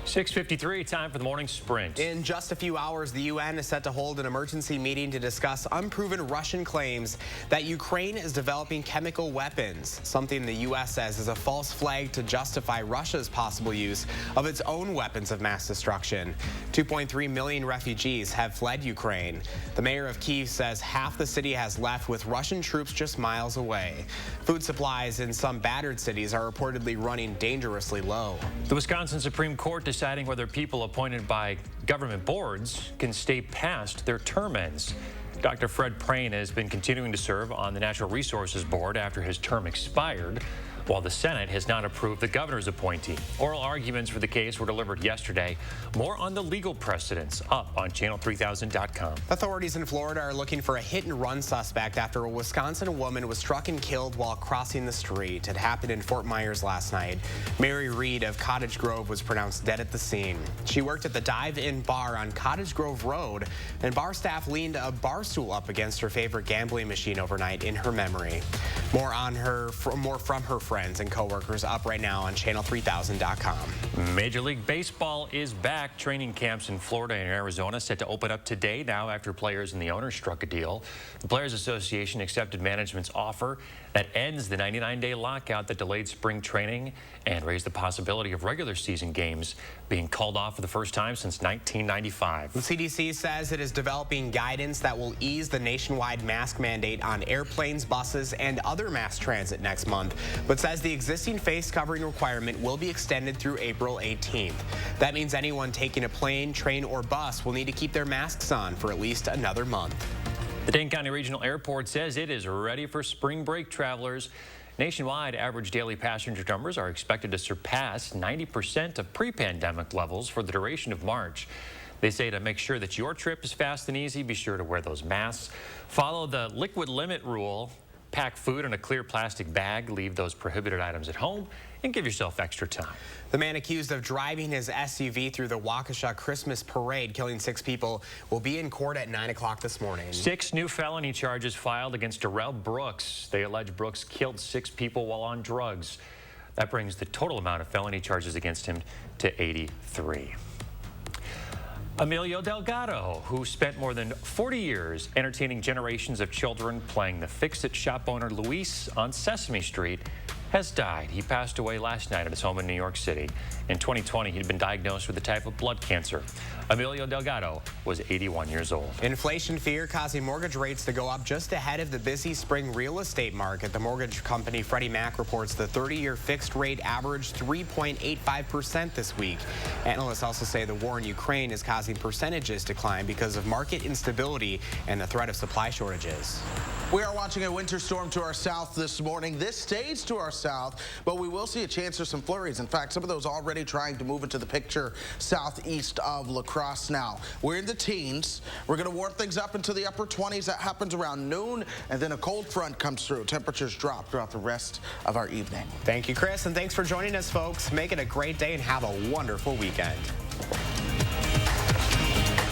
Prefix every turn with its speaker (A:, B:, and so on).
A: 6:53, time for the morning sprint.
B: In just a few hours, the UN is set to hold an emergency meeting to discuss unproven Russian claims that Ukraine is developing chemical weapons, something the U.S. says is a false flag to justify Russia's possible use of its own weapons of mass destruction. 2.3 million refugees have fled Ukraine. The mayor of Kyiv says half the city has left, with Russian troops just miles away. Food supplies in some battered cities are reportedly running dangerously low.
A: The Wisconsin Supreme Court deciding whether people appointed by government boards can stay past their term ends. Dr. Fred Prehn has been continuing to serve on the Natural Resources Board after his term expired, while the Senate has not approved the governor's appointee. Oral arguments for the case were delivered yesterday. More on the legal precedents up on channel3000.com.
B: Authorities in Florida are looking for a hit-and-run suspect after a Wisconsin woman was struck and killed while crossing the street. It happened in Fort Myers last night. Mary Reed of Cottage Grove was pronounced dead at the scene. She worked at the Dive-In Bar on Cottage Grove Road, and bar staff leaned a bar stool up against her favorite gambling machine overnight in her memory. More from her friends and coworkers up right now on channel3000.com.
A: Major League Baseball is back. Training camps in Florida and Arizona set to open up today now after players and the owners struck a deal. The Players Association accepted management's offer that ends the 99-day lockout that delayed spring training and raised the possibility of regular season games being called off for the first time since 1995.
B: The CDC says it is developing guidance that will ease the nationwide mask mandate on airplanes, buses, and other mass transit next month, but says the existing face covering requirement will be extended through April 18th. That means anyone taking a plane, train, or bus will need to keep their masks on for at least another month.
A: The Dane County Regional Airport says it is ready for spring break travelers. Nationwide, average daily passenger numbers are expected to surpass 90% of pre-pandemic levels for the duration of March. They say to make sure that your trip is fast and easy, be sure to wear those masks. Follow the liquid limit rule. Pack food in a clear plastic bag, leave those prohibited items at home, and give yourself extra time.
B: The man accused of driving his SUV through the Waukesha Christmas parade, killing 6 people, will be in court at 9 o'clock this morning.
A: 6 new felony charges filed against Darrell Brooks. They allege Brooks killed 6 people while on drugs. That brings the total amount of felony charges against him to 83. Emilio Delgado, who spent more than 40 years entertaining generations of children playing the Fix-It shop owner Luis on Sesame Street, has died. He passed away last night at his home in New York City. In 2020, he'd been diagnosed with a type of blood cancer. Emilio Delgado was 81 years old.
B: Inflation fear causing mortgage rates to go up just ahead of the busy spring real estate market. The mortgage company Freddie Mac reports the 30-year fixed rate averaged 3.85% this week. Analysts also say the war in Ukraine is causing percentages to climb because of market instability and the threat of supply shortages.
C: We are watching a winter storm to our south this morning. This stays to our south, but we will see a chance for some flurries. In fact, some of those already trying to move into the picture southeast of La Crosse now. We're in the teens. We're going to warm things up into the upper 20s. That happens around noon, and then a cold front comes through. Temperatures drop throughout the rest of our evening.
B: Thank you, Chris, and thanks for joining us, folks. Make it a great day and have a wonderful weekend.